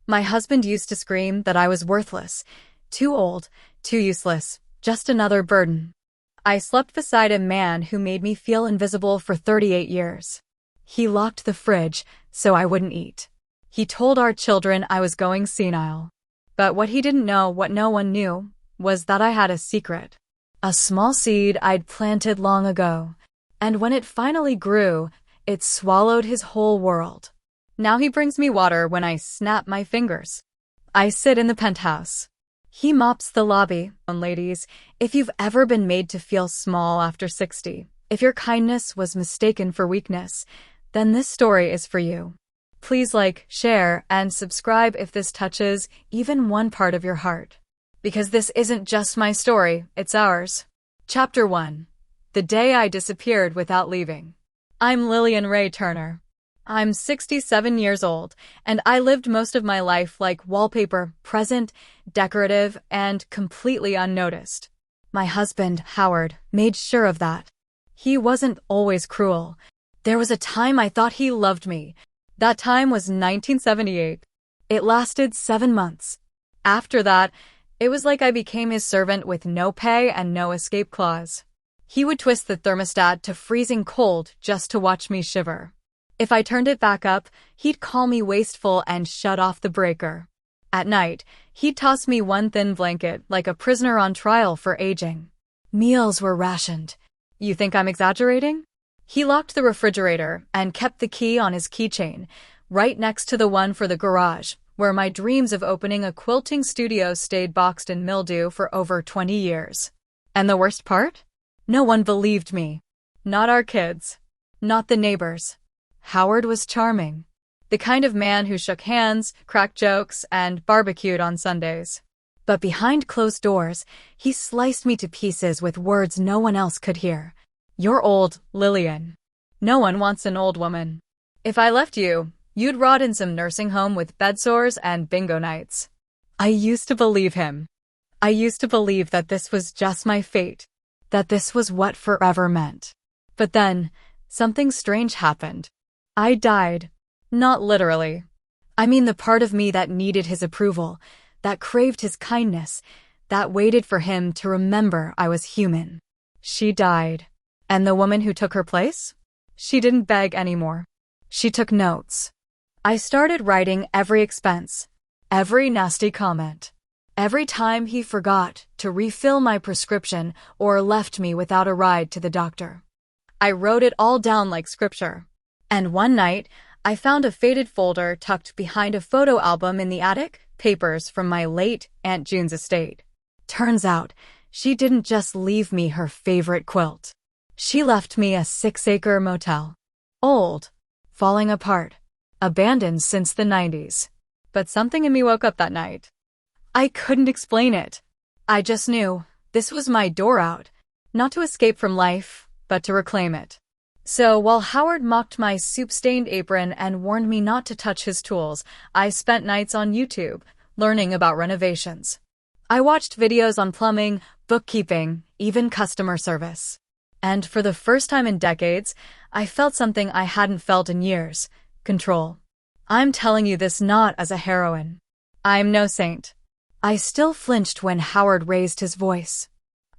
My husband used to scream that I was worthless, too old, too useless, just another burden. I slept beside a man who made me feel invisible for 38 years. He locked the fridge so I wouldn't eat. He told our children I was going senile. But what he didn't know, what no one knew, was that I had a secret. A small seed I'd planted long ago. And when it finally grew, it swallowed his whole world. Now he brings me water when I snap my fingers. I sit in the penthouse. He mops the lobby. And ladies, if you've ever been made to feel small after 60, if your kindness was mistaken for weakness, then this story is for you. Please like, share, and subscribe if this touches even one part of your heart. Because this isn't just my story, it's ours. Chapter 1. The Day I Disappeared Without Leaving. I'm Lillian Rae Turner. I'm 67 years old, and I lived most of my life like wallpaper, present, decorative, and completely unnoticed. My husband, Howard, made sure of that. He wasn't always cruel. There was a time I thought he loved me. That time was 1978. It lasted 7 months. After that, it was like I became his servant with no pay and no escape clause. He would twist the thermostat to freezing cold just to watch me shiver. If I turned it back up, he'd call me wasteful and shut off the breaker. At night, he'd toss me one thin blanket like a prisoner on trial for aging. Meals were rationed. You think I'm exaggerating? He locked the refrigerator and kept the key on his keychain, right next to the one for the garage, where my dreams of opening a quilting studio stayed boxed in mildew for over 20 years. And the worst part? No one believed me. Not our kids. Not the neighbors. Howard was charming. The kind of man who shook hands, cracked jokes, and barbecued on Sundays. But behind closed doors, he sliced me to pieces with words no one else could hear. You're old, Lillian. No one wants an old woman. If I left you, you'd rot in some nursing home with bed sores and bingo nights. I used to believe him. I used to believe that this was just my fate, that this was what forever meant. But then, something strange happened. I died. Not literally. I mean the part of me that needed his approval, that craved his kindness, that waited for him to remember I was human. She died. And the woman who took her place? She didn't beg anymore. She took notes. I started writing every expense, every nasty comment, every time he forgot to refill my prescription or left me without a ride to the doctor. I wrote it all down like scripture. And one night, I found a faded folder tucked behind a photo album in the attic, papers from my late Aunt June's estate. Turns out, she didn't just leave me her favorite quilt. She left me a 6-acre motel. Old, falling apart, abandoned since the 90s. But something in me woke up that night. I couldn't explain it. I just knew this was my door out, not to escape from life, but to reclaim it. So while Howard mocked my soup-stained apron and warned me not to touch his tools, I spent nights on YouTube, learning about renovations. I watched videos on plumbing, bookkeeping, even customer service. And for the first time in decades, I felt something I hadn't felt in years: control. I'm telling you this not as a heroine. I'm no saint. I still flinched when Howard raised his voice.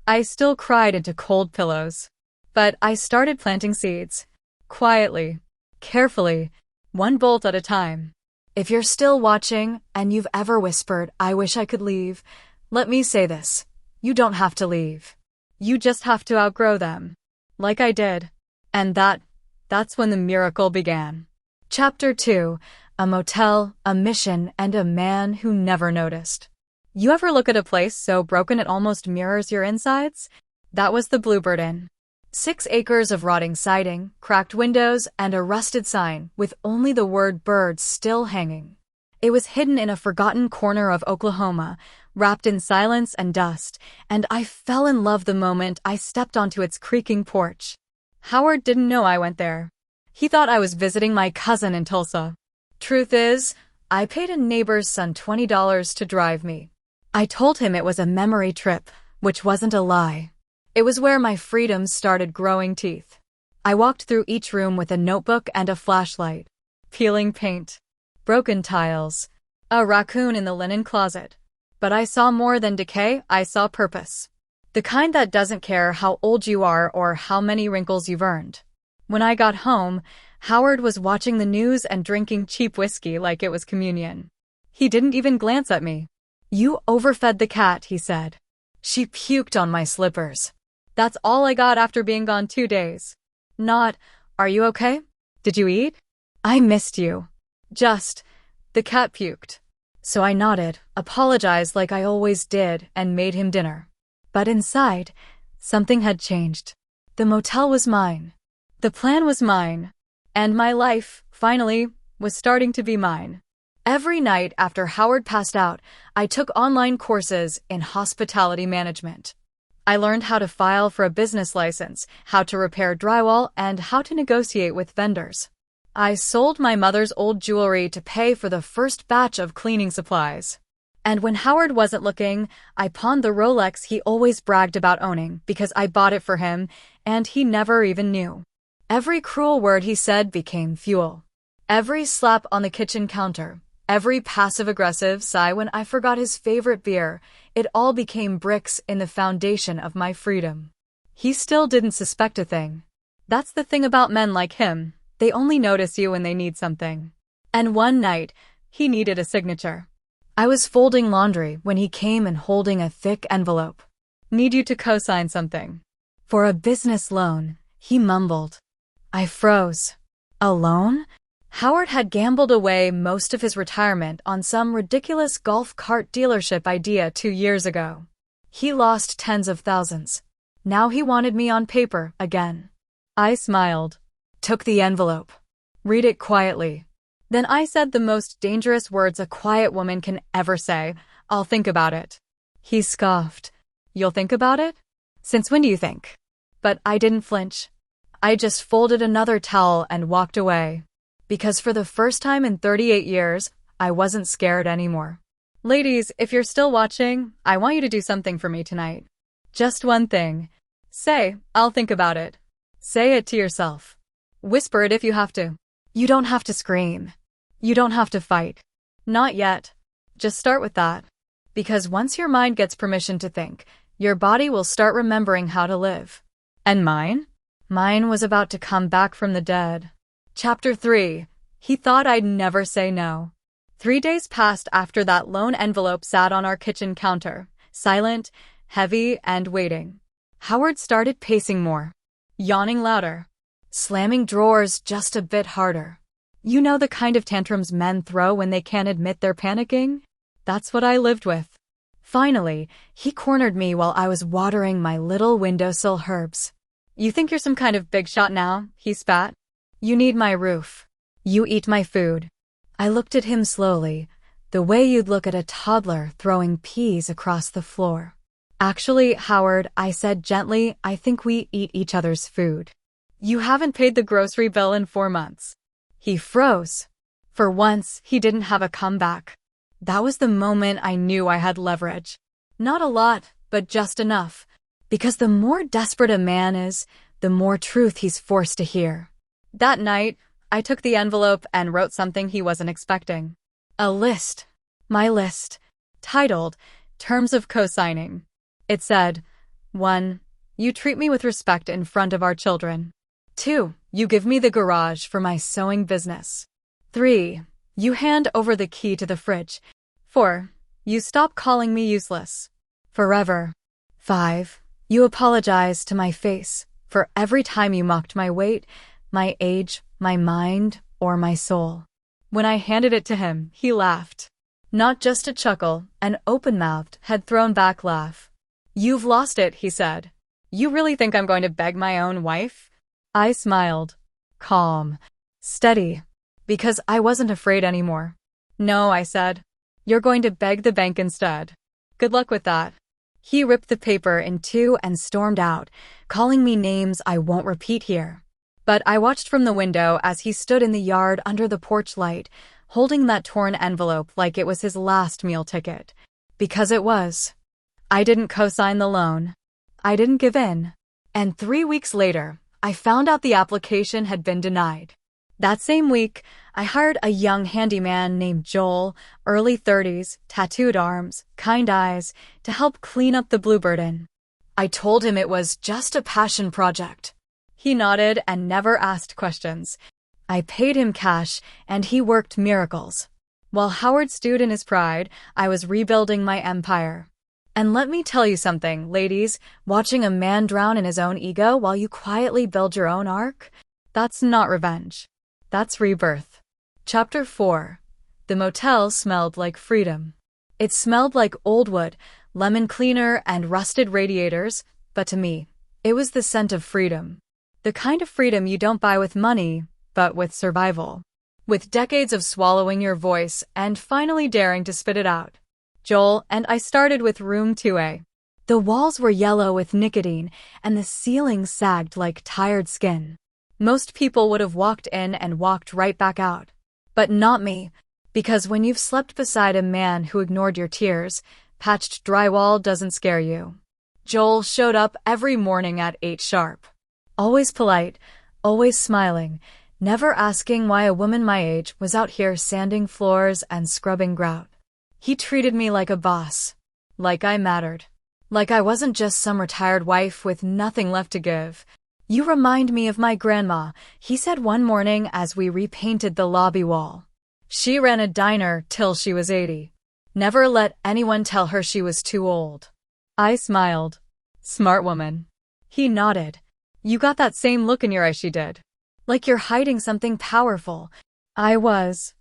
I still cried into cold pillows. But I started planting seeds. Quietly. Carefully. One bolt at a time. If you're still watching, and you've ever whispered, I wish I could leave, let me say this. You don't have to leave. You just have to outgrow them. Like I did. And that's when the miracle began. Chapter 2. A motel, a mission, and a man who never noticed. You ever look at a place so broken it almost mirrors your insides? That was the Bluebird Inn. 6 acres of rotting siding, cracked windows, and a rusted sign with only the word bird still hanging. It was hidden in a forgotten corner of Oklahoma, wrapped in silence and dust, and I fell in love the moment I stepped onto its creaking porch. Howard didn't know I went there. He thought I was visiting my cousin in Tulsa. Truth is, I paid a neighbor's son $20 to drive me. I told him it was a memory trip, which wasn't a lie. It was where my freedoms started growing teeth. I walked through each room with a notebook and a flashlight. Peeling paint. Broken tiles. A raccoon in the linen closet. But I saw more than decay, I saw purpose. The kind that doesn't care how old you are or how many wrinkles you've earned. When I got home, Howard was watching the news and drinking cheap whiskey like it was communion. He didn't even glance at me. "You overfed the cat," he said. "She puked on my slippers." That's all I got after being gone 2 days. Not, "Are you okay? Did you eat? I missed you." Just, "The cat puked." So I nodded, apologized like I always did, and made him dinner. But inside, something had changed. The motel was mine. The plan was mine. And my life, finally, was starting to be mine. Every night after Howard passed out, I took online courses in hospitality management. I learned how to file for a business license, how to repair drywall, and how to negotiate with vendors. I sold my mother's old jewelry to pay for the first batch of cleaning supplies. And when Howard wasn't looking, I pawned the Rolex he always bragged about owning because I bought it for him, and he never even knew. Every cruel word he said became fuel. Every slap on the kitchen counter, every passive-aggressive sigh when I forgot his favorite beer, it all became bricks in the foundation of my freedom. He still didn't suspect a thing. That's the thing about men like him. They only notice you when they need something. And one night, he needed a signature. I was folding laundry when he came and holding a thick envelope. "Need you to co-sign something." "For a business loan," he mumbled. I froze. A loan? Howard had gambled away most of his retirement on some ridiculous golf cart dealership idea 2 years ago. He lost tens of thousands. Now he wanted me on paper again. I smiled. Took the envelope. "Read it quietly." Then I said the most dangerous words a quiet woman can ever say, "I'll think about it." He scoffed. "You'll think about it? Since when do you think?" But I didn't flinch. I just folded another towel and walked away. Because for the first time in 38 years, I wasn't scared anymore. Ladies, if you're still watching, I want you to do something for me tonight. Just one thing. Say, "I'll think about it." Say it to yourself. Whisper it if you have to. You don't have to scream. You don't have to fight. Not yet. Just start with that. Because once your mind gets permission to think, your body will start remembering how to live. And mine? Mine was about to come back from the dead. Chapter 3. He thought I'd never say no. 3 days passed after that lone envelope sat on our kitchen counter, silent, heavy, and waiting. Howard started pacing more, yawning louder, slamming drawers just a bit harder. You know the kind of tantrums men throw when they can't admit they're panicking? That's what I lived with. Finally, he cornered me while I was watering my little windowsill herbs. "You think you're some kind of big shot now?" he spat. "You need my roof. You eat my food." I looked at him slowly, the way you'd look at a toddler throwing peas across the floor. "Actually, Howard," I said gently, "I think we eat each other's food. You haven't paid the grocery bill in 4 months. He froze. For once, he didn't have a comeback. That was the moment I knew I had leverage. Not a lot, but just enough. Because the more desperate a man is, the more truth he's forced to hear. That night, I took the envelope and wrote something he wasn't expecting. A list. My list. Titled, Terms of Co-signing. It said, 1. You treat me with respect in front of our children. 2. You give me the garage for my sewing business. 3. You hand over the key to the fridge. 4. You stop calling me useless. Forever. 5. You apologize to my face for every time you mocked my weight, my age, my mind, or my soul. When I handed it to him, he laughed. Not just a chuckle, an open-mouthed, head-thrown-back laugh. You've lost it, he said. You really think I'm going to beg my own wife? I smiled. Calm. Steady. Because I wasn't afraid anymore. No, I said. You're going to beg the bank instead. Good luck with that. He ripped the paper in two and stormed out, calling me names I won't repeat here. But I watched from the window as he stood in the yard under the porch light, holding that torn envelope like it was his last meal ticket. Because it was. I didn't co-sign the loan. I didn't give in. And 3 weeks later, I found out the application had been denied. That same week, I hired a young handyman named Joel, early 30s, tattooed arms, kind eyes, to help clean up the Bluebird Inn. I told him it was just a passion project. He nodded and never asked questions. I paid him cash, and he worked miracles. While Howard stewed in his pride, I was rebuilding my empire. And let me tell you something, ladies, watching a man drown in his own ego while you quietly build your own ark? That's not revenge. That's rebirth. Chapter 4. The motel smelled like freedom. It smelled like old wood, lemon cleaner, and rusted radiators, but to me, it was the scent of freedom. The kind of freedom you don't buy with money, but with survival. With decades of swallowing your voice and finally daring to spit it out. Joel and I started with room 2A. The walls were yellow with nicotine, and the ceiling sagged like tired skin. Most people would have walked in and walked right back out. But not me, because when you've slept beside a man who ignored your tears, patched drywall doesn't scare you. Joel showed up every morning at 8 sharp. Always polite, always smiling, never asking why a woman my age was out here sanding floors and scrubbing grout. He treated me like a boss. Like I mattered. Like I wasn't just some retired wife with nothing left to give. "You remind me of my grandma," he said one morning as we repainted the lobby wall. She ran a diner till she was 80. Never let anyone tell her she was too old. I smiled. Smart woman. He nodded. "You got that same look in your eye she did. Like you're hiding something powerful." I was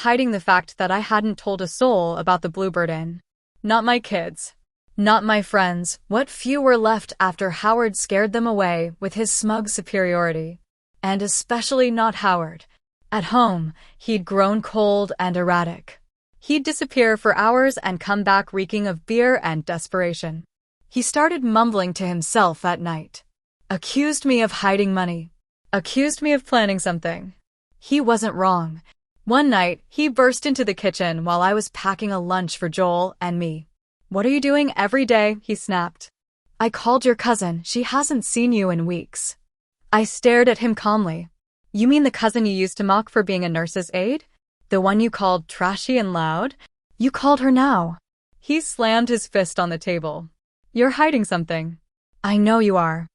hiding the fact that I hadn't told a soul about the Bluebird Inn. Not my kids. Not my friends, what few were left after Howard scared them away with his smug superiority. And especially not Howard. At home, he'd grown cold and erratic. He'd disappear for hours and come back reeking of beer and desperation. He started mumbling to himself at night. Accused me of hiding money. Accused me of planning something. He wasn't wrong. One night, he burst into the kitchen while I was packing a lunch for Joel and me. "What are you doing every day?" he snapped. "I called your cousin. She hasn't seen you in weeks." I stared at him calmly. "You mean the cousin you used to mock for being a nurse's aide? The one you called trashy and loud? You called her now." He slammed his fist on the table. "You're hiding something." "I know you are."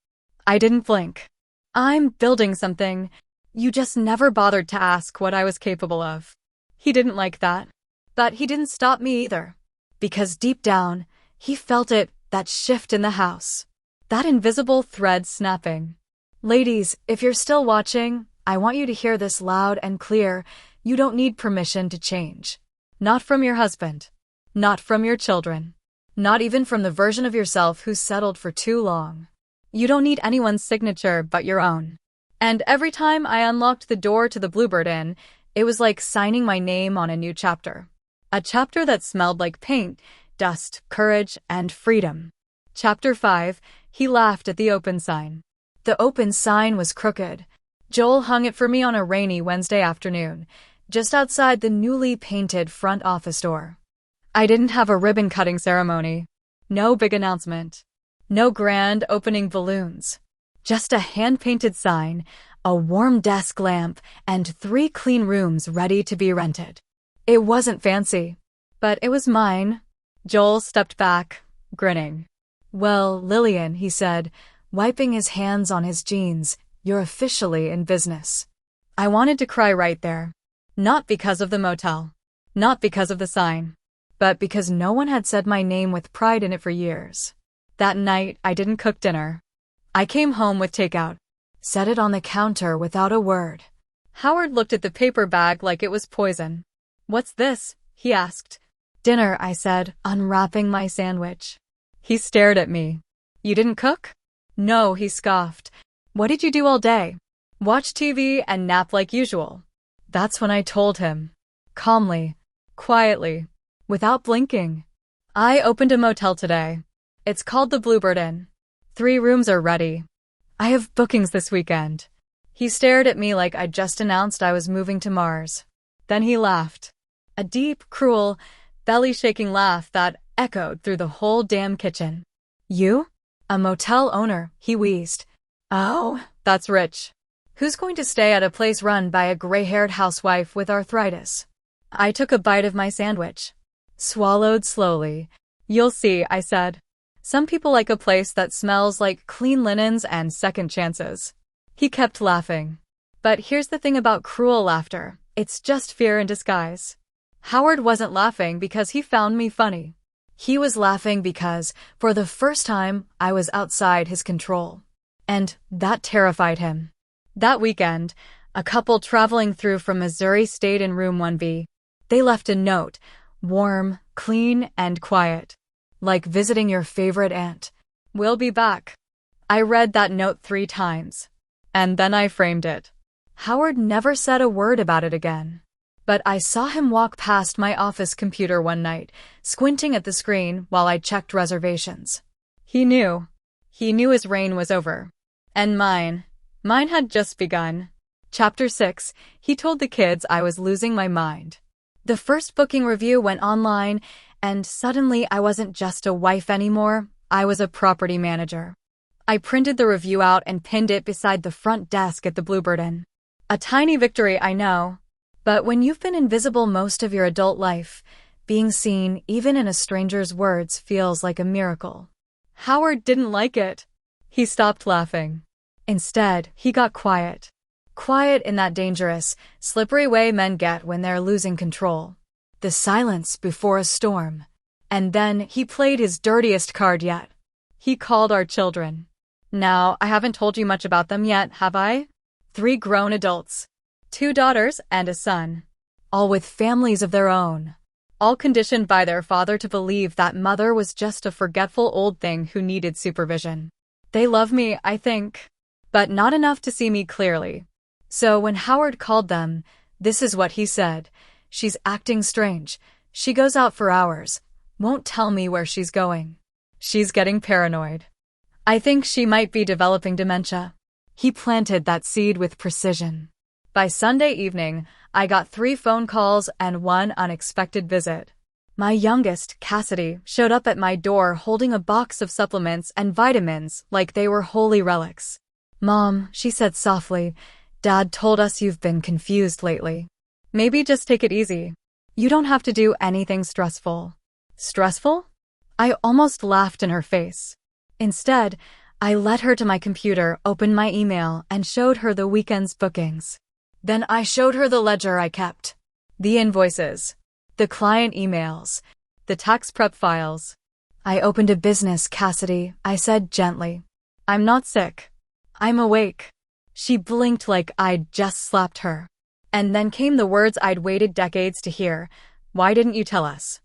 I didn't blink. "I'm building something. You just never bothered to ask what I was capable of." He didn't like that. But he didn't stop me either. Because deep down, he felt it, that shift in the house. That invisible thread snapping. Ladies, if you're still watching, I want you to hear this loud and clear. You don't need permission to change. Not from your husband. Not from your children. Not even from the version of yourself who's settled for too long. You don't need anyone's signature but your own. And every time I unlocked the door to the Bluebird Inn, it was like signing my name on a new chapter. A chapter that smelled like paint, dust, courage, and freedom. Chapter 5, he laughed at the open sign. The open sign was crooked. Joel hung it for me on a rainy Wednesday afternoon, just outside the newly painted front office door. I didn't have a ribbon-cutting ceremony. No big announcement. No grand opening balloons. Just a hand-painted sign, a warm desk lamp, and 3 clean rooms ready to be rented. It wasn't fancy, but it was mine. Joel stepped back, grinning. "Well, Lillian," he said, wiping his hands on his jeans, "you're officially in business." I wanted to cry right there. Not because of the motel. Not because of the sign. But because no one had said my name with pride in it for years. That night, I didn't cook dinner. I came home with takeout. Set it on the counter without a word. Howard looked at the paper bag like it was poison. "What's this?" he asked. "Dinner," I said, unwrapping my sandwich. He stared at me. "You didn't cook?" "No," he scoffed. "What did you do all day?" "Watch TV and nap like usual." That's when I told him. Calmly. Quietly. Without blinking. "I opened a motel today. It's called the Bluebird Inn. 3 rooms are ready. I have bookings this weekend." He stared at me like I'd just announced I was moving to Mars. Then he laughed. A deep, cruel, belly-shaking laugh that echoed through the whole damn kitchen. "You? A motel owner," he wheezed. "Oh, that's rich." Who's going to stay at a place run by a gray-haired housewife with arthritis? I took a bite of my sandwich. Swallowed slowly. You'll see, I said. Some people like a place that smells like clean linens and second chances. He kept laughing. But here's the thing about cruel laughter. It's just fear in disguise. Howard wasn't laughing because he found me funny. He was laughing because, for the first time, I was outside his control. And that terrified him. That weekend, a couple traveling through from Missouri stayed in room 1B. They left a note, warm, clean, and quiet. Like visiting your favorite aunt. We'll be back. I read that note 3 times. And then I framed it. Howard never said a word about it again. But I saw him walk past my office computer one night, squinting at the screen while I checked reservations. He knew. He knew his reign was over. And mine had just begun. Chapter 6, he told the kids I was losing my mind. The first booking review went online, and suddenly I wasn't just a wife anymore, I was a property manager. I printed the review out and pinned it beside the front desk at the Bluebird Inn. A tiny victory, I know. But when you've been invisible most of your adult life, being seen, even in a stranger's words, feels like a miracle. Howard didn't like it. He stopped laughing. Instead, he got quiet. Quiet in that dangerous, slippery way men get when they're losing control. The silence before a storm. And then he played his dirtiest card yet. He called our children. Now, I haven't told you much about them yet, have I? 3 grown adults. 2 daughters and a son. All with families of their own. All conditioned by their father to believe that mother was just a forgetful old thing who needed supervision. They love me, I think. But not enough to see me clearly. So when Howard called them, this is what he said. She's acting strange. She goes out for hours. Won't tell me where she's going. She's getting paranoid. I think she might be developing dementia. He planted that seed with precision. By Sunday evening, I got 3 phone calls and 1 unexpected visit. My youngest, Cassidy, showed up at my door holding a box of supplements and vitamins like they were holy relics. Mom, she said softly, Dad told us you've been confused lately. Maybe just take it easy. You don't have to do anything stressful. Stressful? I almost laughed in her face. Instead, I led her to my computer, opened my email, and showed her the weekend's bookings. Then I showed her the ledger I kept. The invoices. The client emails. The tax prep files. I opened a business, Cassidy, I said gently. I'm not sick. I'm awake. She blinked like I'd just slapped her. And then came the words I'd waited decades to hear. Why didn't you tell us?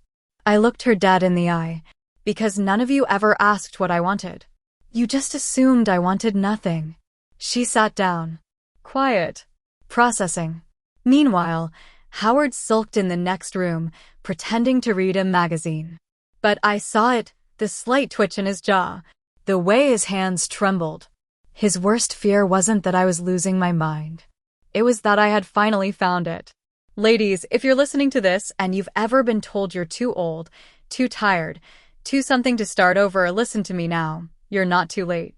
I looked her dead in the eye. Because none of you ever asked what I wanted. You just assumed I wanted nothing. She sat down. Quiet. Processing. Meanwhile, Howard sulked in the next room, pretending to read a magazine. But I saw it, the slight twitch in his jaw, the way his hands trembled. His worst fear wasn't that I was losing my mind. It was that I had finally found it. Ladies, if you're listening to this and you've ever been told you're too old, too tired, too something to start over, listen to me now. You're not too late.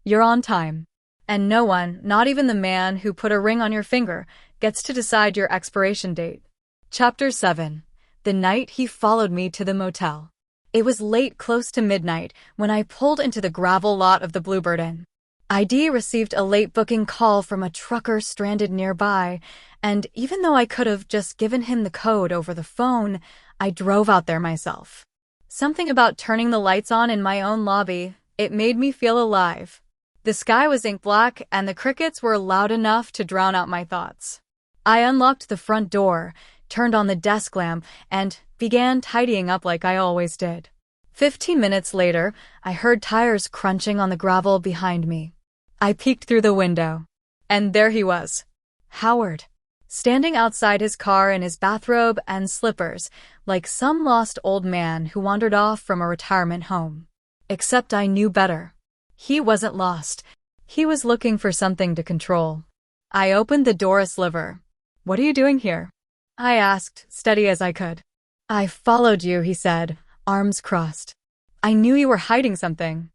You're on time. And no one, not even the man who put a ring on your finger, gets to decide your expiration date. Chapter 7. The night he followed me to the motel. It was late, close to midnight, when I pulled into the gravel lot of the Bluebird Inn. ID received a late booking call from a trucker stranded nearby, and even though I could have just given him the code over the phone, I drove out there myself. Something about turning the lights on in my own lobby, it made me feel alive. The sky was ink black, and the crickets were loud enough to drown out my thoughts. I unlocked the front door, turned on the desk lamp, and began tidying up like I always did. 15 minutes later, I heard tires crunching on the gravel behind me. I peeked through the window. And there he was. Howard. Standing outside his car in his bathrobe and slippers, like some lost old man who wandered off from a retirement home. Except I knew better. He wasn't lost. He was looking for something to control. I opened the door a sliver. What are you doing here? I asked, steady as I could. I followed you, he said, arms crossed. I knew you were hiding something.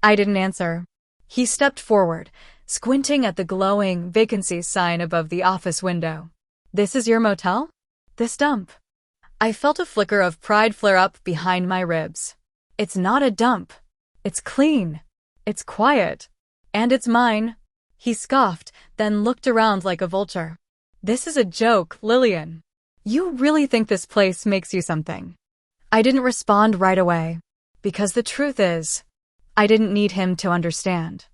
I didn't answer. He stepped forward, squinting at the glowing vacancy sign above the office window. "This is your motel? This dump?" I felt a flicker of pride flare up behind my ribs. "It's not a dump. It's clean. It's quiet. And it's mine." He scoffed, then looked around like a vulture. "This is a joke, Lillian. You really think this place makes you something?" I didn't respond right away, because the truth is, I didn't need him to understand.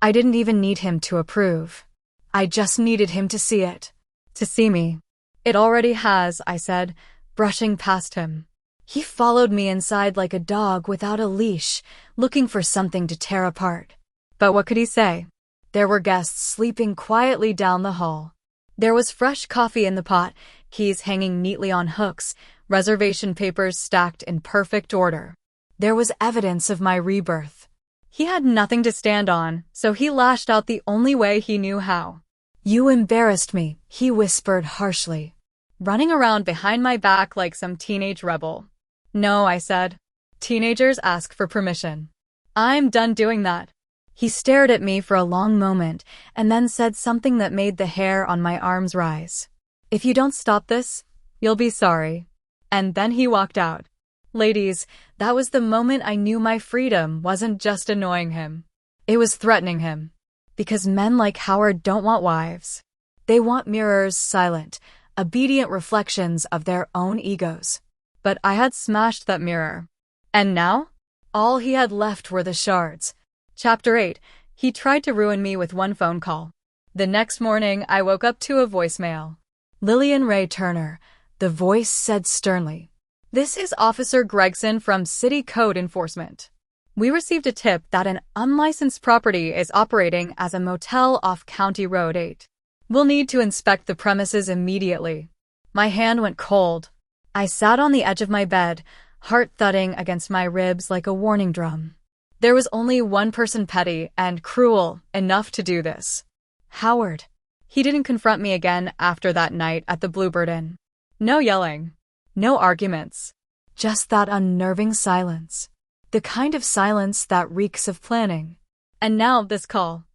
I didn't even need him to approve. I just needed him to see it. To see me. "It already has," I said, brushing past him. He followed me inside like a dog without a leash, looking for something to tear apart. But what could he say? There were guests sleeping quietly down the hall. There was fresh coffee in the pot, keys hanging neatly on hooks, reservation papers stacked in perfect order. There was evidence of my rebirth. He had nothing to stand on, so he lashed out the only way he knew how. "You embarrassed me," he whispered harshly, running around behind my back like some teenage rebel. "No," I said. "Teenagers ask for permission. I'm done doing that." He stared at me for a long moment and then said something that made the hair on my arms rise. "If you don't stop this, you'll be sorry." And then he walked out. Ladies, that was the moment I knew my freedom wasn't just annoying him. It was threatening him. Because men like Howard don't want wives. They want mirrors, silent, obedient reflections of their own egos. But I had smashed that mirror. And now? All he had left were the shards. Chapter 8. He tried to ruin me with one phone call. The next morning, I woke up to a voicemail. Lillian Rae Turner. The voice said sternly, "This is Officer Gregson from City Code Enforcement. We received a tip that an unlicensed property is operating as a motel off County Road 8. We'll need to inspect the premises immediately." My hand went cold. I sat on the edge of my bed, heart thudding against my ribs like a warning drum. There was only one person petty and cruel enough to do this. Howard. He didn't confront me again after that night at the Bluebird Inn. No yelling. No arguments. Just that unnerving silence. The kind of silence that reeks of planning. And now this call.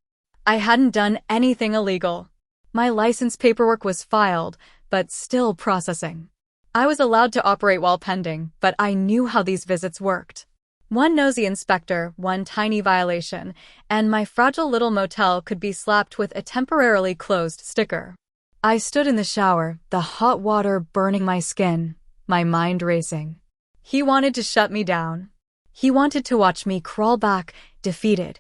I hadn't done anything illegal. My license paperwork was filed, but still processing. I was allowed to operate while pending, but I knew how these visits worked. One nosy inspector, one tiny violation, and my fragile little motel could be slapped with a temporarily closed sticker. I stood in the shower, the hot water burning my skin, my mind racing. He wanted to shut me down. He wanted to watch me crawl back, defeated,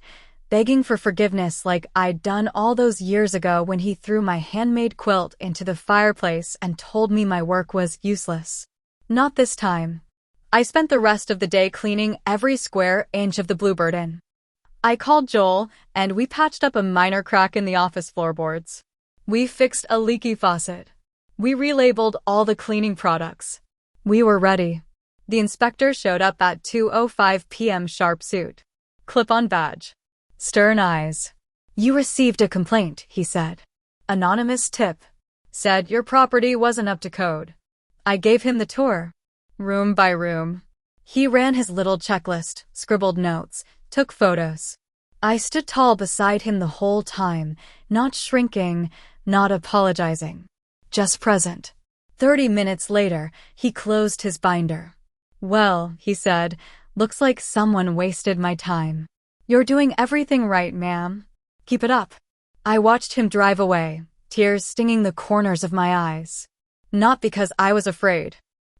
begging for forgiveness like I'd done all those years ago when he threw my handmade quilt into the fireplace and told me my work was useless. Not this time. I spent the rest of the day cleaning every square inch of the Bluebird Inn. I called Joel, and we patched up a minor crack in the office floorboards. We fixed a leaky faucet. We relabeled all the cleaning products. We were ready. The inspector showed up at 2:05 p.m. sharp suit. Clip-on badge. Stern eyes. "You received a complaint," he said. Anonymous tip. Said your property wasn't up to code. I gave him the tour. Room by room. He ran his little checklist, scribbled notes, took photos. I stood tall beside him the whole time, not shrinking, not apologizing. Just present. 30 minutes later, he closed his binder. "Well," he said, "looks like someone wasted my time. You're doing everything right, ma'am. Keep it up." I watched him drive away, tears stinging the corners of my eyes. Not because I was afraid.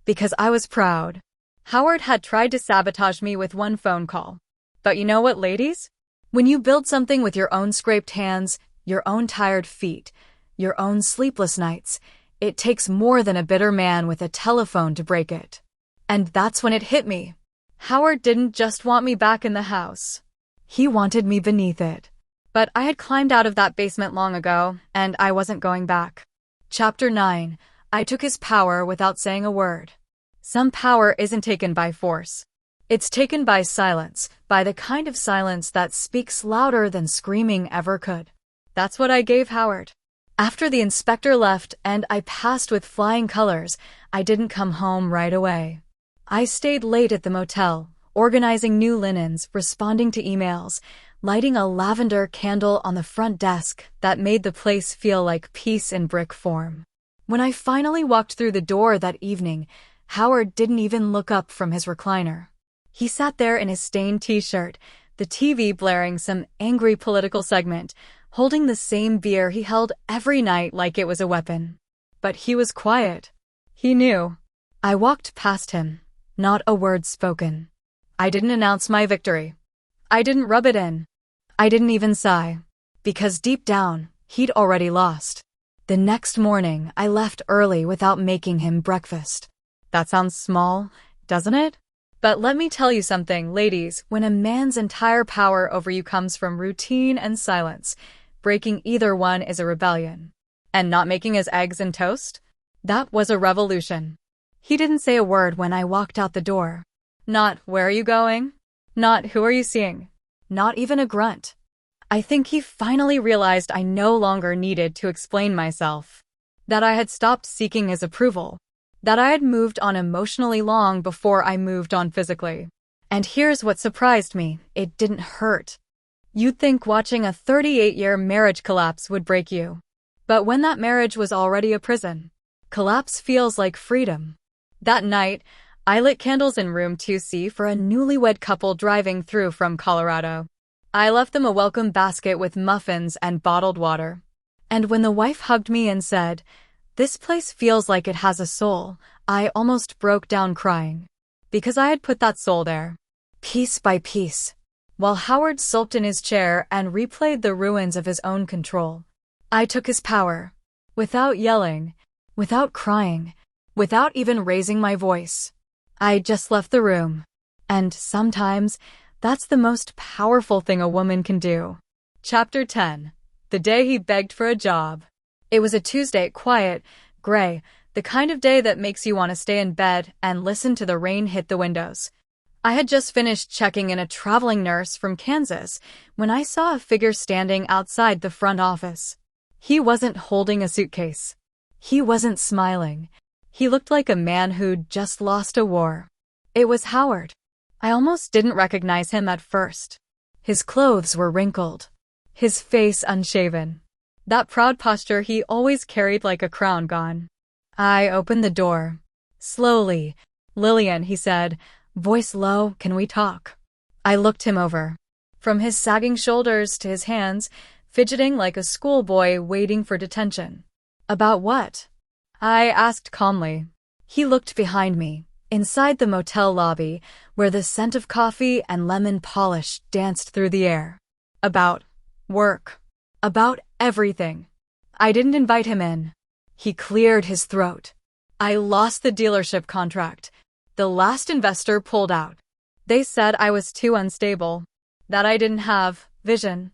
Because I was proud. Howard had tried to sabotage me with one phone call. But you know what, ladies? When you build something with your own scraped hands, your own tired feet, your own sleepless nights, it takes more than a bitter man with a telephone to break it. And that's when it hit me. Howard didn't just want me back in the house. He wanted me beneath it. But I had climbed out of that basement long ago, and I wasn't going back. Chapter 9. I took his power without saying a word. Some power isn't taken by force. It's taken by silence, by the kind of silence that speaks louder than screaming ever could. That's what I gave Howard. After the inspector left and I passed with flying colors, I didn't come home right away. I stayed late at the motel, organizing new linens, responding to emails, lighting a lavender candle on the front desk that made the place feel like peace in brick form. When I finally walked through the door that evening, Howard didn't even look up from his recliner. He sat there in his stained t-shirt, the TV blaring some angry political segment, holding the same beer he held every night like it was a weapon. But he was quiet. He knew. I walked past him, not a word spoken. I didn't announce my victory. I didn't rub it in. I didn't even sigh. Because deep down, he'd already lost. The next morning, I left early without making him breakfast. That sounds small, doesn't it? But let me tell you something, ladies, when a man's entire power over you comes from routine and silence, breaking either one is a rebellion. And not making his eggs and toast? That was a revolution. He didn't say a word when I walked out the door. Not, where are you going? Not, who are you seeing? Not even a grunt. I think he finally realized I no longer needed to explain myself. That I had stopped seeking his approval. That I had moved on emotionally long before I moved on physically. And here's what surprised me, it didn't hurt. You'd think watching a 38-year marriage collapse would break you. But when that marriage was already a prison, collapse feels like freedom. That night, I lit candles in room 2C for a newlywed couple driving through from Colorado. I left them a welcome basket with muffins and bottled water. And when the wife hugged me and said, "This place feels like it has a soul," I almost broke down crying. Because I had put that soul there, piece by piece. While Howard sulked in his chair and replayed the ruins of his own control, I took his power. Without yelling, without crying, without even raising my voice. I just left the room. And sometimes, that's the most powerful thing a woman can do. Chapter 10. The day he begged for a job. It was a Tuesday, quiet, gray, the kind of day that makes you want to stay in bed and listen to the rain hit the windows. I had just finished checking in a traveling nurse from Kansas when I saw a figure standing outside the front office. He wasn't holding a suitcase. He wasn't smiling. He looked like a man who'd just lost a war. It was Howard. I almost didn't recognize him at first. His clothes were wrinkled. His face unshaven. That proud posture he always carried like a crown gone. I opened the door. Slowly. "Lillian," he said, voice low, "can we talk?" I looked him over. From his sagging shoulders to his hands, fidgeting like a schoolboy waiting for detention. "About what?" I asked calmly. He looked behind me, inside the motel lobby, where the scent of coffee and lemon polish danced through the air. About work. About everything. I didn't invite him in. He cleared his throat. I lost the dealership contract. The last investor pulled out. They said I was too unstable. That I didn't have vision.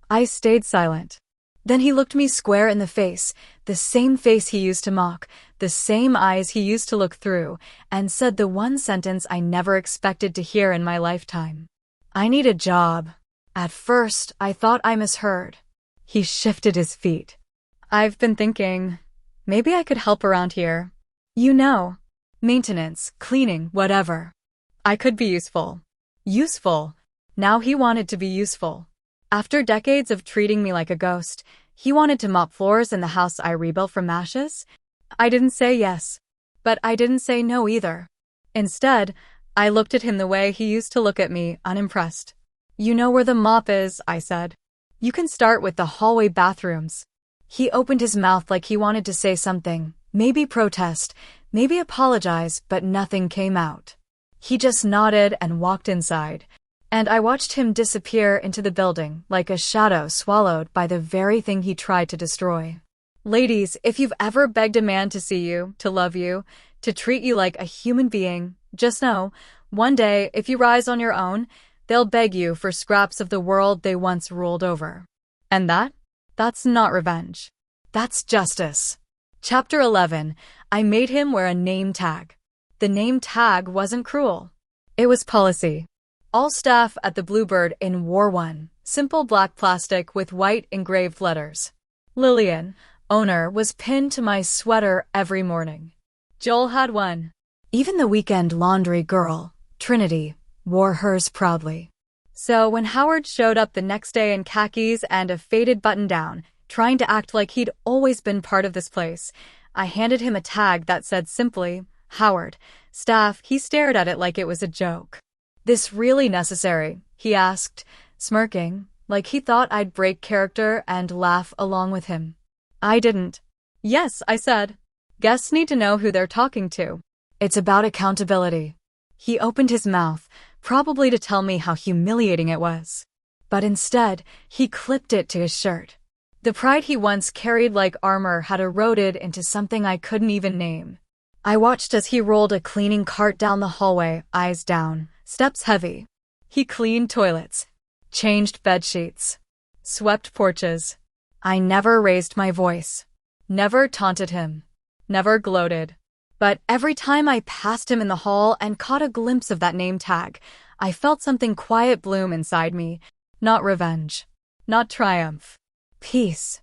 I stayed silent. Then he looked me square in the face, the same face he used to mock, the same eyes he used to look through, and said the one sentence I never expected to hear in my lifetime. "I need a job." At first, I thought I misheard. He shifted his feet. "I've been thinking, maybe I could help around here. You know, maintenance, cleaning, whatever. I could be useful." Useful. Now he wanted to be useful. After decades of treating me like a ghost, he wanted to mop floors in the house I rebuilt from ashes. I didn't say yes. But I didn't say no either. Instead, I looked at him the way he used to look at me, unimpressed. "You know where the mop is," I said. "You can start with the hallway bathrooms." He opened his mouth like he wanted to say something, maybe protest, maybe apologize, but nothing came out. He just nodded and walked inside. And I watched him disappear into the building like a shadow swallowed by the very thing he tried to destroy. Ladies, if you've ever begged a man to see you, to love you, to treat you like a human being, just know, one day, if you rise on your own, they'll beg you for scraps of the world they once ruled over. And that's not revenge. That's justice. Chapter 11. I made him wear a name tag. The name tag wasn't cruel. It was policy. All staff at the Bluebird Inn wore one, simple black plastic with white engraved letters. Lillian, owner, was pinned to my sweater every morning. Joel had one. Even the weekend laundry girl, Trinity, wore hers proudly. So when Howard showed up the next day in khakis and a faded button-down, trying to act like he'd always been part of this place, I handed him a tag that said simply, Howard, staff. He stared at it like it was a joke. "This really necessary?" he asked, smirking, like he thought I'd break character and laugh along with him. I didn't. "Yes," I said. "Guests need to know who they're talking to. It's about accountability." He opened his mouth, probably to tell me how humiliating it was. But instead, he clipped it to his shirt. The pride he once carried like armor had eroded into something I couldn't even name. I watched as he rolled a cleaning cart down the hallway, eyes down, steps heavy. He cleaned toilets, changed bedsheets, swept porches. I never raised my voice, never taunted him, never gloated. But every time I passed him in the hall and caught a glimpse of that name tag, I felt something quiet bloom inside me. Not revenge, not triumph. Peace.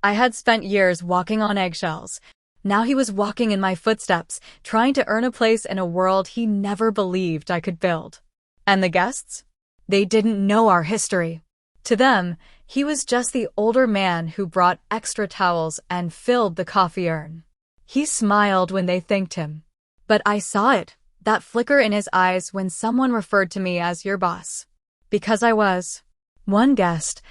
I had spent years walking on eggshells. Now he was walking in my footsteps, trying to earn a place in a world he never believed I could build. And the guests? They didn't know our history. To them, he was just the older man who brought extra towels and filled the coffee urn. He smiled when they thanked him. But I saw it, that flicker in his eyes when someone referred to me as your boss. Because I was. One guest,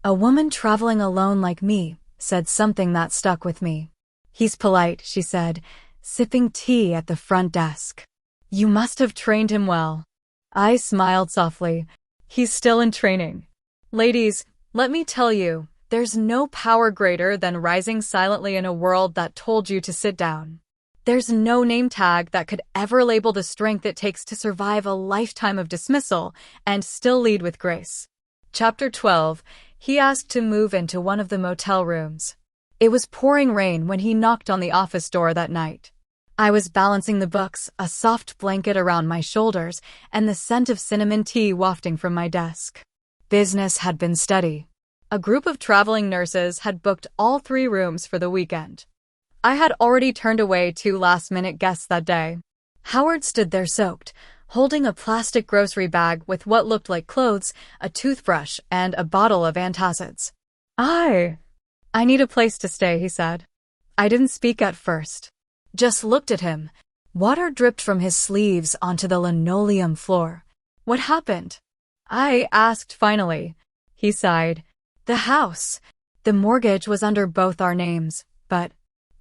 a woman traveling alone like me, said something that stuck with me. "He's polite," she said, sipping tea at the front desk. "You must have trained him well." I smiled softly. "He's still in training." Ladies, let me tell you, there's no power greater than rising silently in a world that told you to sit down. There's no name tag that could ever label the strength it takes to survive a lifetime of dismissal and still lead with grace. Chapter 12. He asked to move into one of the motel rooms. It was pouring rain when he knocked on the office door that night. I was balancing the books, a soft blanket around my shoulders, and the scent of cinnamon tea wafting from my desk. Business had been steady. A group of traveling nurses had booked all 3 rooms for the weekend. I had already turned away 2 last-minute guests that day. Howard stood there soaked, holding a plastic grocery bag with what looked like clothes, a toothbrush, and a bottle of antacids. I need a place to stay," he said. I didn't speak at first. Just looked at him. Water dripped from his sleeves onto the linoleum floor. "What happened?" I asked finally. He sighed. "The house. The mortgage was under both our names, but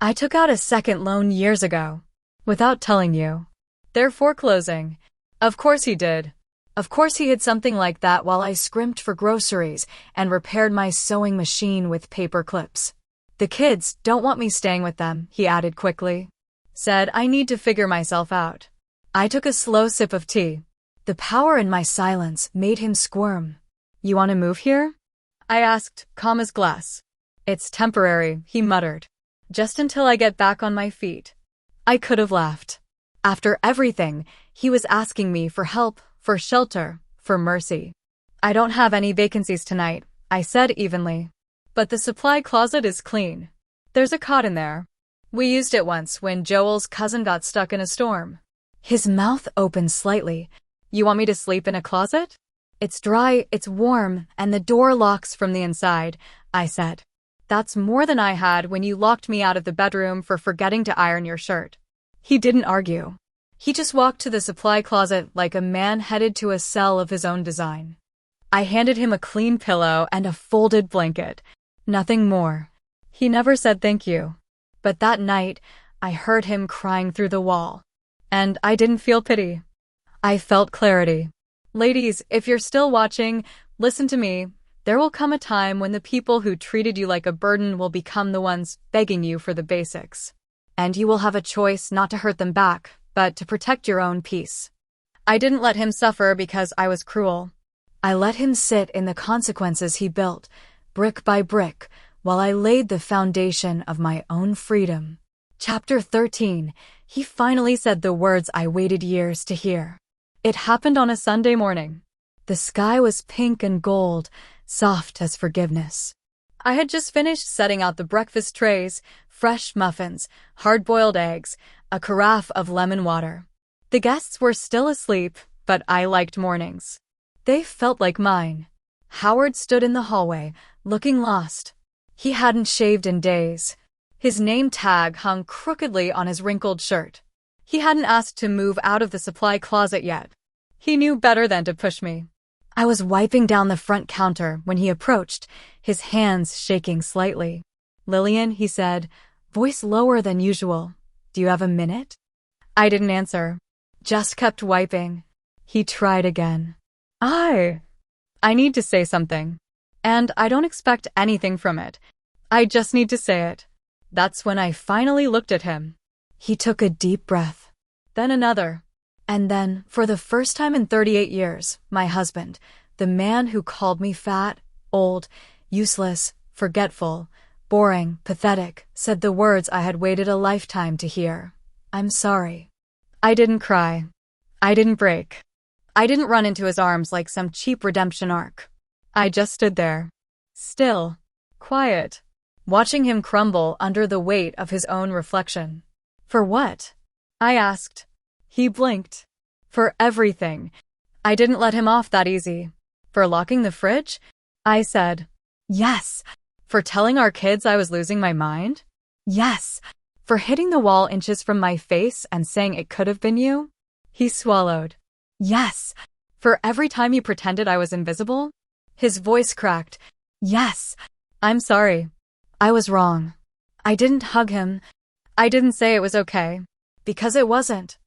I took out a second loan years ago. Without telling you. They're foreclosing." Of course he did. Of course he hid something like that while I scrimped for groceries and repaired my sewing machine with paper clips. "The kids don't want me staying with them," he added quickly. Said I need to figure myself out. I took a slow sip of tea. The power in my silence made him squirm. "You want to move here?" I asked, calm as glass. "It's temporary," he muttered. "Just until I get back on my feet." I could have laughed. After everything, he was asking me for help, for shelter, for mercy. "I don't have any vacancies tonight," I said evenly. "But the supply closet is clean. There's a cot in there. We used it once when Joel's cousin got stuck in a storm." His mouth opened slightly. "You want me to sleep in a closet?" "It's dry, it's warm, and the door locks from the inside," I said. "That's more than I had when you locked me out of the bedroom for forgetting to iron your shirt." He didn't argue. He just walked to the supply closet like a man headed to a cell of his own design. I handed him a clean pillow and a folded blanket. Nothing more. He never said thank you. But that night, I heard him crying through the wall. And I didn't feel pity. I felt clarity. Ladies, if you're still watching, listen to me. There will come a time when the people who treated you like a burden will become the ones begging you for the basics. And you will have a choice not to hurt them back, but to protect your own peace. I didn't let him suffer because I was cruel. I let him sit in the consequences he built, brick by brick, while I laid the foundation of my own freedom. Chapter 13. He finally said the words I waited years to hear. It happened on a Sunday morning. The sky was pink and gold, soft as forgiveness. I had just finished setting out the breakfast trays, fresh muffins, hard-boiled eggs, a carafe of lemon water. The guests were still asleep, but I liked mornings. They felt like mine. Howard stood in the hallway, looking lost. He hadn't shaved in days. His name tag hung crookedly on his wrinkled shirt. He hadn't asked to move out of the supply closet yet. He knew better than to push me. I was wiping down the front counter when he approached, his hands shaking slightly. "Lillian," he said, voice lower than usual. "Do you have a minute?" I didn't answer. Just kept wiping. He tried again. I need to say something. And I don't expect anything from it. I just need to say it. That's when I finally looked at him. He took a deep breath. Then another. And then, for the first time in 38 years, my husband, the man who called me fat, old, useless, forgetful, boring, pathetic, said the words I had waited a lifetime to hear. "I'm sorry." I didn't cry. I didn't break. I didn't run into his arms like some cheap redemption arc. I just stood there. Still. Quiet. Watching him crumble under the weight of his own reflection. "For what?" I asked. He blinked. "For everything." I didn't let him off that easy. "For locking the fridge?" I said. "Yes." "For telling our kids I was losing my mind?" "Yes." "For hitting the wall inches from my face and saying it could have been you?" He swallowed. "Yes." "For every time you pretended I was invisible?" His voice cracked. "Yes." "I'm sorry. I was wrong." I didn't hug him. I didn't say it was okay. Because it wasn't.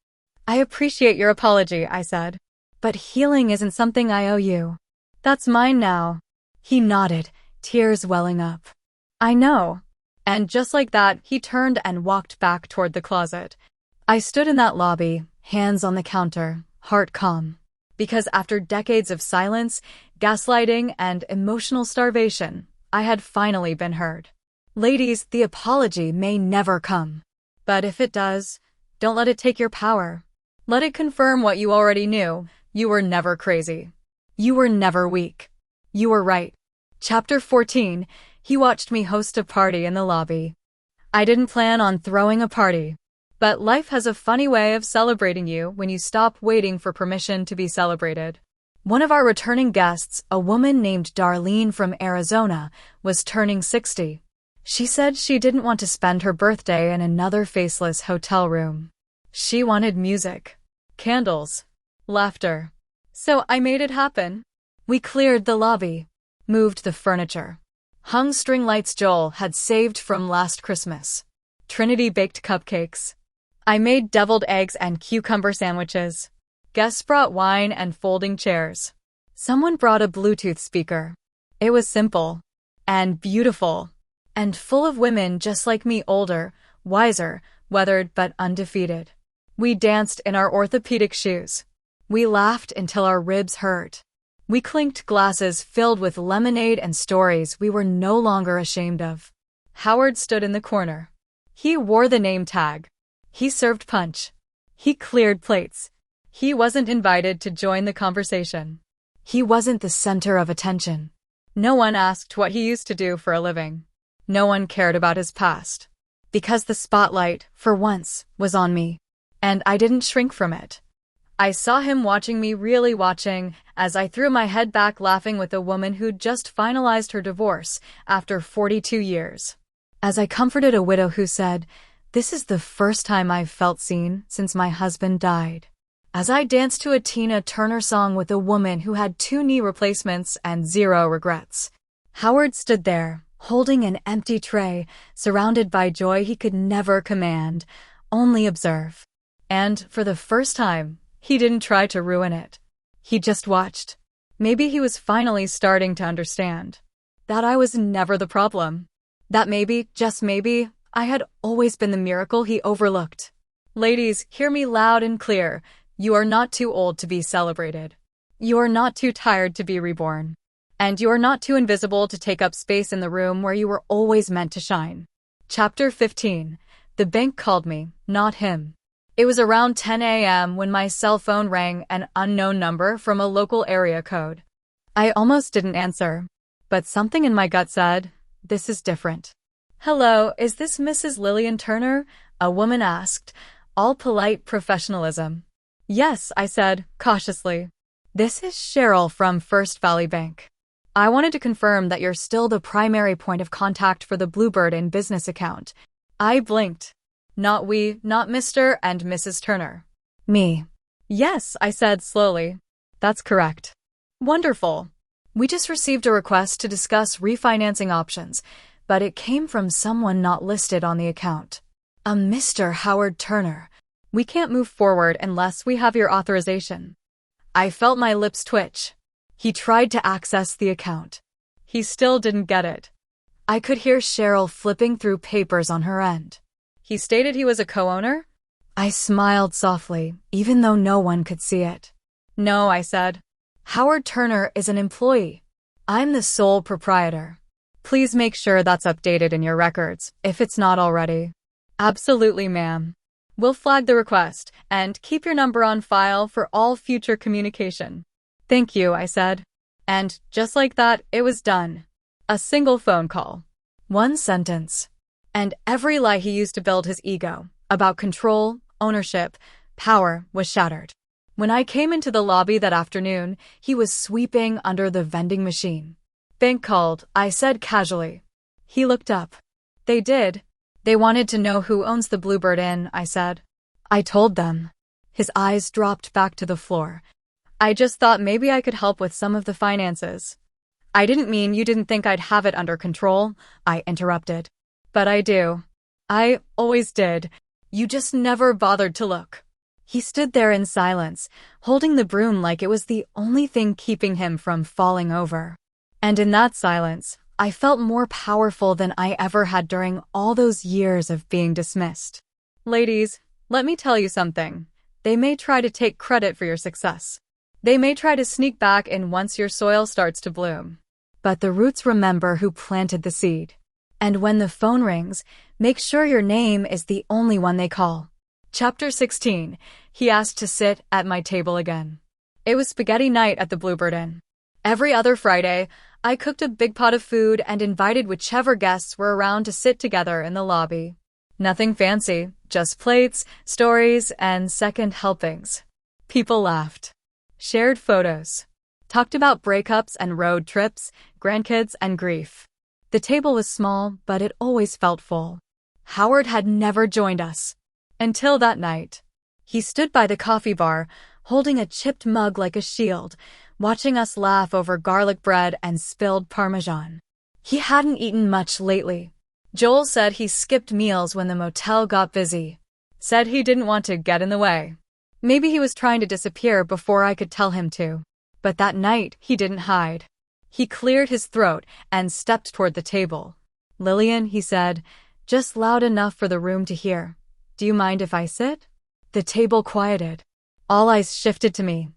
"I appreciate your apology," I said. "But healing isn't something I owe you. That's mine now." He nodded, tears welling up. "I know." And just like that, he turned and walked back toward the closet. I stood in that lobby, hands on the counter, heart calm. Because after decades of silence, gaslighting, and emotional starvation, I had finally been heard. Ladies, the apology may never come. But if it does, don't let it take your power. Let it confirm what you already knew. You were never crazy. You were never weak. You were right. Chapter 14. He watched me host a party in the lobby. I didn't plan on throwing a party. But life has a funny way of celebrating you when you stop waiting for permission to be celebrated. One of our returning guests, a woman named Darlene from Arizona, was turning 60. She said she didn't want to spend her birthday in another faceless hotel room. She wanted music, candles, laughter. So I made it happen. We cleared the lobby, moved the furniture, hung string lights Joel had saved from last Christmas, Trinity baked cupcakes. I made deviled eggs and cucumber sandwiches. Guests brought wine and folding chairs. Someone brought a Bluetooth speaker. It was simple and beautiful and full of women just like me, older, wiser, weathered but undefeated. We danced in our orthopedic shoes. We laughed until our ribs hurt. We clinked glasses filled with lemonade and stories we were no longer ashamed of. Howard stood in the corner. He wore the name tag. He served punch. He cleared plates. He wasn't invited to join the conversation. He wasn't the center of attention. No one asked what he used to do for a living. No one cared about his past. Because the spotlight, for once, was on me. And I didn't shrink from it. I saw him watching me, really watching, as I threw my head back laughing with a woman who'd just finalized her divorce after 42 years. As I comforted a widow who said, "This is the first time I've felt seen since my husband died." As I danced to a Tina Turner song with a woman who had 2 knee replacements and 0 regrets. Howard stood there, holding an empty tray, surrounded by joy he could never command, only observe. And, for the first time, he didn't try to ruin it. He just watched. Maybe he was finally starting to understand that I was never the problem. That maybe, just maybe, I had always been the miracle he overlooked. Ladies, hear me loud and clear. You are not too old to be celebrated. You are not too tired to be reborn. And you are not too invisible to take up space in the room where you were always meant to shine. Chapter 15. The bank called me, not him. It was around 10 a.m. when my cell phone rang, an unknown number from a local area code. I almost didn't answer, but something in my gut said, this is different. "Hello, is this Mrs. Lillian Turner?" a woman asked, all polite professionalism. "Yes," I said, cautiously. This is Cheryl from First Valley Bank. I wanted to confirm that you're still the primary point of contact for the Bluebird in business account. I blinked. Not we, not Mr. and Mrs. Turner. Me. Yes, I said slowly. That's correct. Wonderful. We just received a request to discuss refinancing options, but it came from someone not listed on the account. A Mr. Howard Turner. We can't move forward unless we have your authorization. I felt my lips twitch. He tried to access the account. He still didn't get it. I could hear Cheryl flipping through papers on her end. He stated he was a co-owner? I smiled softly, even though no one could see it. No, I said. Howard Turner is an employee. I'm the sole proprietor. Please make sure that's updated in your records, if it's not already. Absolutely, ma'am. We'll flag the request and keep your number on file for all future communication. Thank you, I said. And just like that, it was done. A single phone call. One sentence. And every lie he used to build his ego, about control, ownership, power, was shattered. When I came into the lobby that afternoon, he was sweeping under the vending machine. Bank called, I said casually. He looked up. They did. They wanted to know who owns the Bluebird Inn, I said. I told them. His eyes dropped back to the floor. I just thought maybe I could help with some of the finances. I didn't mean you didn't think I'd have it under control, I interrupted. But I do. I always did. You just never bothered to look. He stood there in silence, holding the broom like it was the only thing keeping him from falling over. And in that silence, I felt more powerful than I ever had during all those years of being dismissed. Ladies, let me tell you something. They may try to take credit for your success. They may try to sneak back in once your soil starts to bloom. But the roots remember who planted the seed. And when the phone rings, make sure your name is the only one they call. Chapter 16. He asked to sit at my table again. It was spaghetti night at the Bluebird Inn. Every other Friday, I cooked a big pot of food and invited whichever guests were around to sit together in the lobby. Nothing fancy, just plates, stories, and second helpings. People laughed, shared photos, talked about breakups and road trips, grandkids and grief. The table was small, but it always felt full. Howard had never joined us. Until that night. He stood by the coffee bar, holding a chipped mug like a shield, watching us laugh over garlic bread and spilled Parmesan. He hadn't eaten much lately. Joel said he skipped meals when the motel got busy. Said he didn't want to get in the way. Maybe he was trying to disappear before I could tell him to. But that night, he didn't hide. He cleared his throat and stepped toward the table. Lillian, he said, just loud enough for the room to hear. Do you mind if I sit? The table quieted. All eyes shifted to me.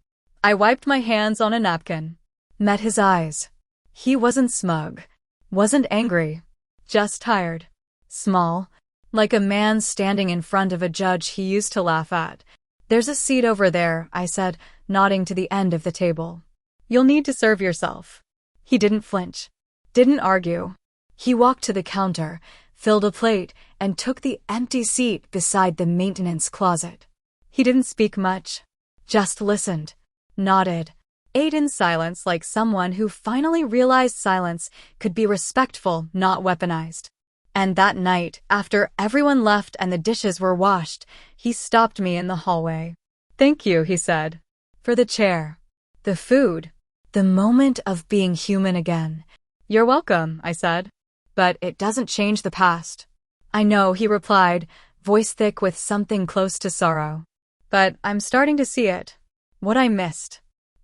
I wiped my hands on a napkin. Met his eyes. He wasn't smug. Wasn't angry. Just tired. Small. Like a man standing in front of a judge he used to laugh at. There's a seat over there, I said, nodding to the end of the table. You'll need to serve yourself. He didn't flinch. Didn't argue. He walked to the counter, filled a plate, and took the empty seat beside the maintenance closet. He didn't speak much. Just listened. Nodded. Ate in silence like someone who finally realized silence could be respectful, not weaponized. And that night, after everyone left and the dishes were washed, he stopped me in the hallway. Thank you, he said. For the chair. The food. The moment of being human again. You're welcome, I said. But it doesn't change the past. I know, he replied, voice thick with something close to sorrow. But I'm starting to see it. What I missed.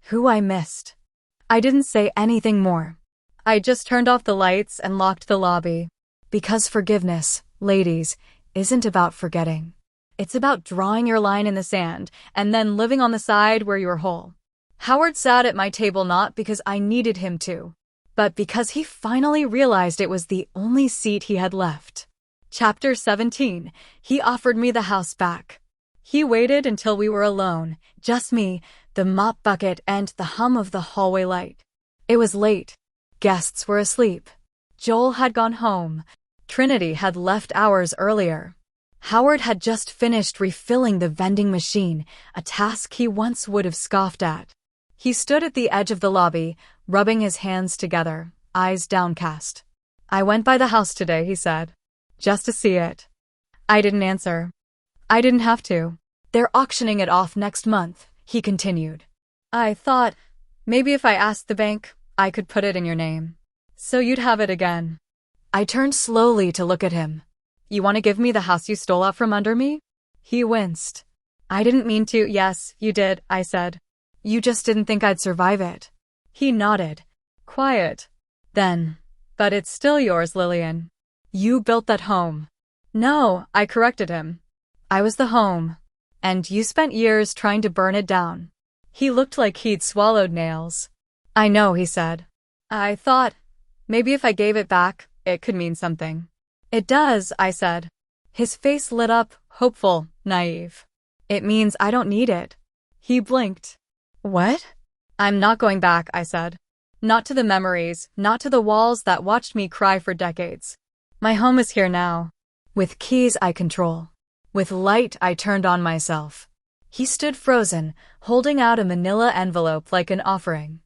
Who I missed. I didn't say anything more. I just turned off the lights and locked the lobby. Because forgiveness, ladies, isn't about forgetting. It's about drawing your line in the sand and then living on the side where you're whole. Howard sat at my table not because I needed him to, but because he finally realized it was the only seat he had left. Chapter 17. He offered me the house back. He waited until we were alone, just me, the mop bucket, and the hum of the hallway light. It was late. Guests were asleep. Joel had gone home. Trinity had left hours earlier. Howard had just finished refilling the vending machine, a task he once would have scoffed at. He stood at the edge of the lobby, rubbing his hands together, eyes downcast. I went by the house today, he said. Just to see it. I didn't answer. I didn't have to. They're auctioning it off next month, he continued. I thought, maybe if I asked the bank, I could put it in your name. So you'd have it again. I turned slowly to look at him. You want to give me the house you stole out from under me? He winced. I didn't mean to. Yes, you did, I said. You just didn't think I'd survive it. He nodded. Quiet. Then, but it's still yours, Lillian. You built that home. No, I corrected him. I was the home. And you spent years trying to burn it down. He looked like he'd swallowed nails. I know, he said. I thought, maybe if I gave it back, it could mean something. It does, I said. His face lit up, hopeful, naive. It means I don't need it. He blinked. What? I'm not going back, I said. Not to the memories, not to the walls that watched me cry for decades. My home is here now. With keys I control. With light I turned on myself. He stood frozen, holding out a manila envelope like an offering.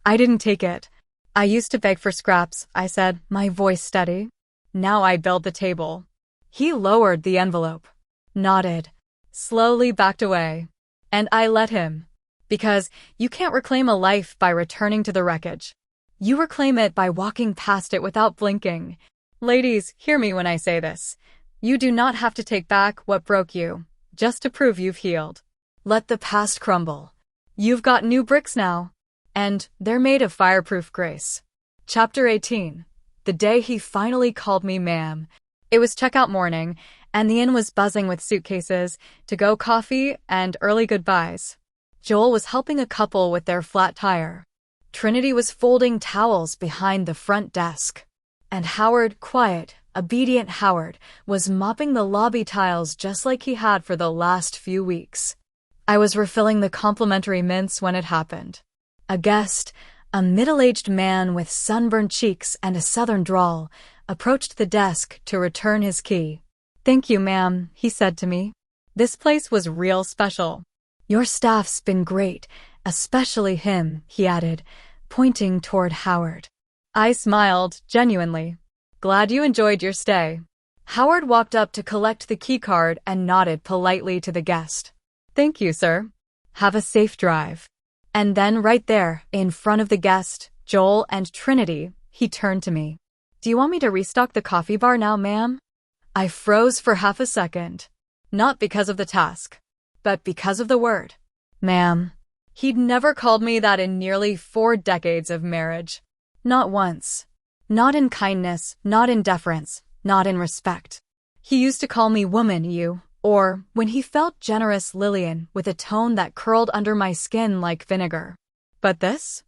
I didn't take it. I used to beg for scraps, I said, my voice steady. Now I build the table. He lowered the envelope, nodded, slowly backed away. And I let him. Because you can't reclaim a life by returning to the wreckage. You reclaim it by walking past it without blinking. Ladies, hear me when I say this. You do not have to take back what broke you, just to prove you've healed. Let the past crumble. You've got new bricks now. And they're made of fireproof grace. Chapter 18. The day he finally called me ma'am. It was checkout morning, and the inn was buzzing with suitcases, to-go coffee, and early goodbyes. Joel was helping a couple with their flat tire. Trinity was folding towels behind the front desk. And Howard, quiet, obedient Howard, was mopping the lobby tiles just like he had for the last few weeks. I was refilling the complimentary mints when it happened. A guest, a middle-aged man with sunburned cheeks and a southern drawl, approached the desk to return his key. Thank you, ma'am, he said to me. This place was real special. Your staff's been great, especially him, he added, pointing toward Howard. I smiled, genuinely. Glad you enjoyed your stay. Howard walked up to collect the keycard and nodded politely to the guest. Thank you, sir. Have a safe drive. And then right there, in front of the guest, Joel and Trinity, he turned to me. Do you want me to restock the coffee bar now, ma'am? I froze for half a second. Not because of the task, but because of the word. Ma'am. He'd never called me that in nearly 4 decades of marriage. Not once. Not in kindness, not in deference, not in respect. He used to call me woman, you, or, when he felt generous, Lillian, with a tone that curled under my skin like vinegar. But this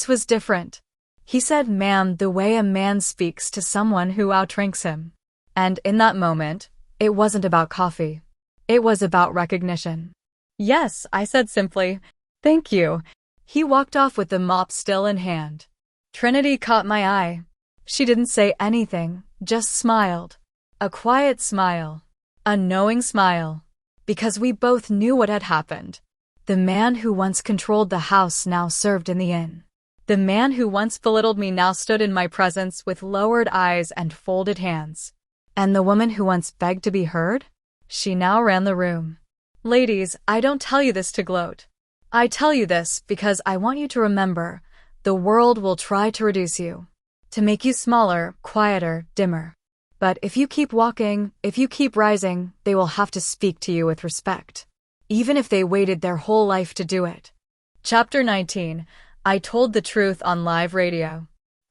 was different. He said ma'am the way a man speaks to someone who outranks him. And in that moment, it wasn't about coffee. It was about recognition. Yes, I said simply, thank you. He walked off with the mop still in hand. Trinity caught my eye. She didn't say anything, just smiled. A quiet smile. A knowing smile. Because we both knew what had happened. The man who once controlled the house now served in the inn. The man who once belittled me now stood in my presence with lowered eyes and folded hands. And the woman who once begged to be heard? She now ran the room. Ladies, I don't tell you this to gloat. I tell you this because I want you to remember, the world will try to reduce you. To make you smaller, quieter, dimmer. But if you keep walking, if you keep rising, they will have to speak to you with respect. Even if they waited their whole life to do it. Chapter 19. I told the truth on live radio.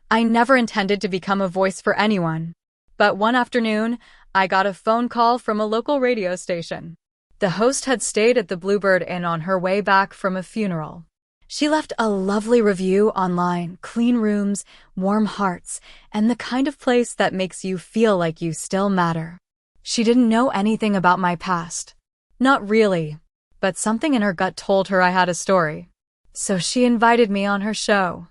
I never intended to become a voice for anyone. But one afternoon, I got a phone call from a local radio station. The host had stayed at the Bluebird Inn on her way back from a funeral. She left a lovely review online, clean rooms, warm hearts, and the kind of place that makes you feel like you still matter. She didn't know anything about my past. Not really, but something in her gut told her I had a story. So she invited me on her show.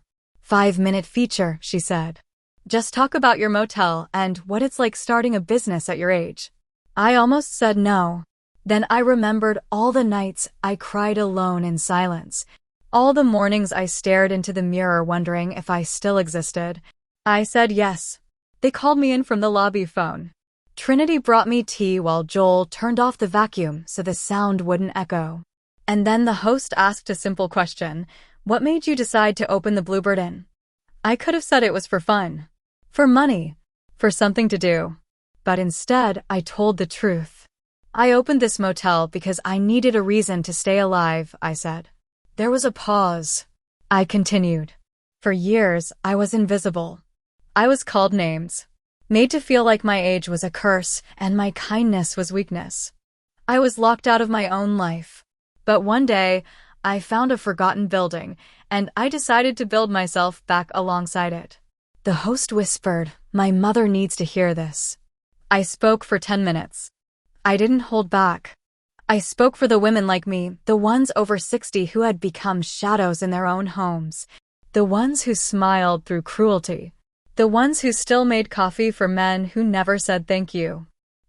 5-minute feature, she said. Just talk about your motel and what it's like starting a business at your age. I almost said no. Then I remembered all the nights I cried alone in silence. All the mornings I stared into the mirror wondering if I still existed. I said yes. They called me in from the lobby phone. Trinity brought me tea while Joel turned off the vacuum so the sound wouldn't echo. And then the host asked a simple question. What made you decide to open the Bluebird Inn? I could have said it was for fun. For money. For something to do. But instead, I told the truth. I opened this motel because I needed a reason to stay alive, I said. There was a pause. I continued. For years, I was invisible. I was called names. Made to feel like my age was a curse and my kindness was weakness. I was locked out of my own life. But one day, I found a forgotten building, and I decided to build myself back alongside it. The host whispered, "My mother needs to hear this." I spoke for 10 minutes. I didn't hold back. I spoke for the women like me, the ones over 60 who had become shadows in their own homes, the ones who smiled through cruelty, the ones who still made coffee for men who never said thank you.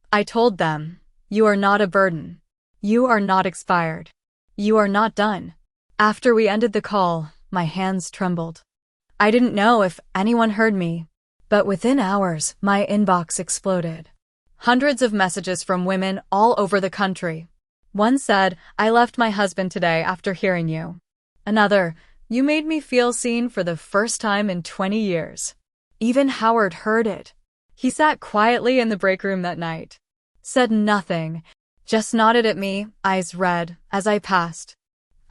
I told them, you are not a burden. You are not expired. You are not done. After we ended the call, my hands trembled. I didn't know if anyone heard me, but within hours, my inbox exploded. Hundreds of messages from women all over the country. One said, "I left my husband today after hearing you." Another, "You made me feel seen for the first time in 20 years. Even Howard heard it. He sat quietly in the break room that night. Said nothing, just nodded at me, eyes red, as I passed.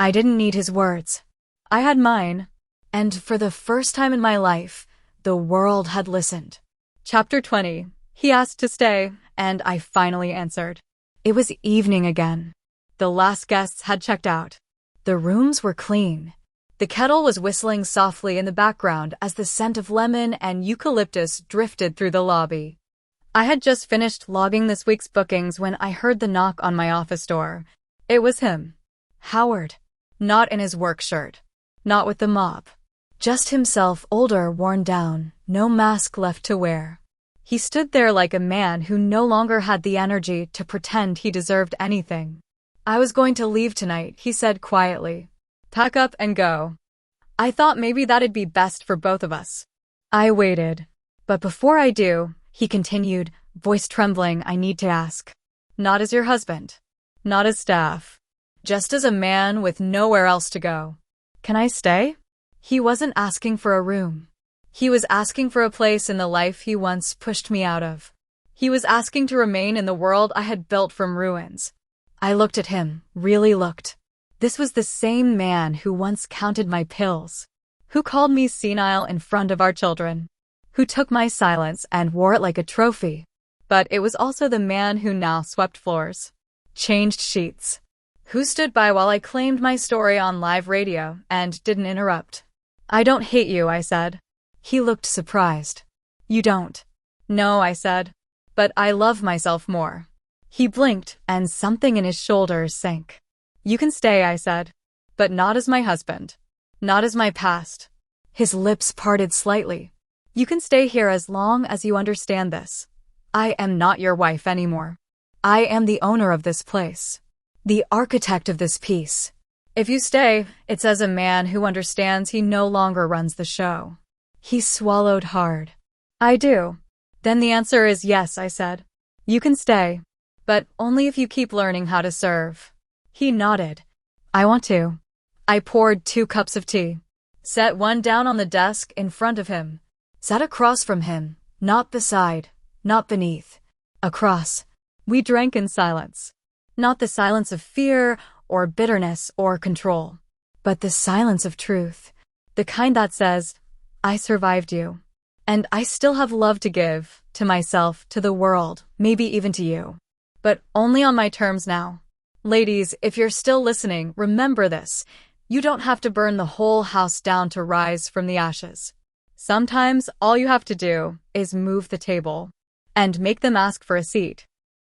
I didn't need his words. I had mine. And for the first time in my life, the world had listened. Chapter 20. He asked to stay, and I finally answered. It was evening again. The last guests had checked out. The rooms were clean. The kettle was whistling softly in the background as the scent of lemon and eucalyptus drifted through the lobby. I had just finished logging this week's bookings when I heard the knock on my office door. It was him. Howard. Not in his work shirt. Not with the mop. Just himself, older, worn down, no mask left to wear. He stood there like a man who no longer had the energy to pretend he deserved anything. I was going to leave tonight, he said quietly. Pack up and go. I thought maybe that'd be best for both of us. I waited. But before I do, he continued, voice trembling, I need to ask. Not as your husband. Not as staff. Just as a man with nowhere else to go. Can I stay? He wasn't asking for a room. He was asking for a place in the life he once pushed me out of. He was asking to remain in the world I had built from ruins. I looked at him, really looked. This was the same man who once counted my pills, who called me senile in front of our children, who took my silence and wore it like a trophy. But it was also the man who now swept floors, changed sheets, who stood by while I claimed my story on live radio and didn't interrupt. I don't hate you, I said. He looked surprised. You don't? No, I said. But I love myself more. He blinked, and something in his shoulders sank. You can stay, I said. But not as my husband. Not as my past. His lips parted slightly. You can stay here as long as you understand this. I am not your wife anymore. I am the owner of this place. The architect of this piece. If you stay, it's as a man who understands he no longer runs the show. He swallowed hard. I do. Then the answer is yes, I said. You can stay. But only if you keep learning how to serve. He nodded. I want to. I poured 2 cups of tea. Set one down on the desk in front of him. Sat across from him, not beside, not beneath. Across. We drank in silence. Not the silence of fear or bitterness or control, but the silence of truth. The kind that says, I survived you. And I still have love to give, to myself, to the world, maybe even to you. But only on my terms now. Ladies, if you're still listening, remember this. You don't have to burn the whole house down to rise from the ashes. Sometimes all you have to do is move the table and make them ask for a seat.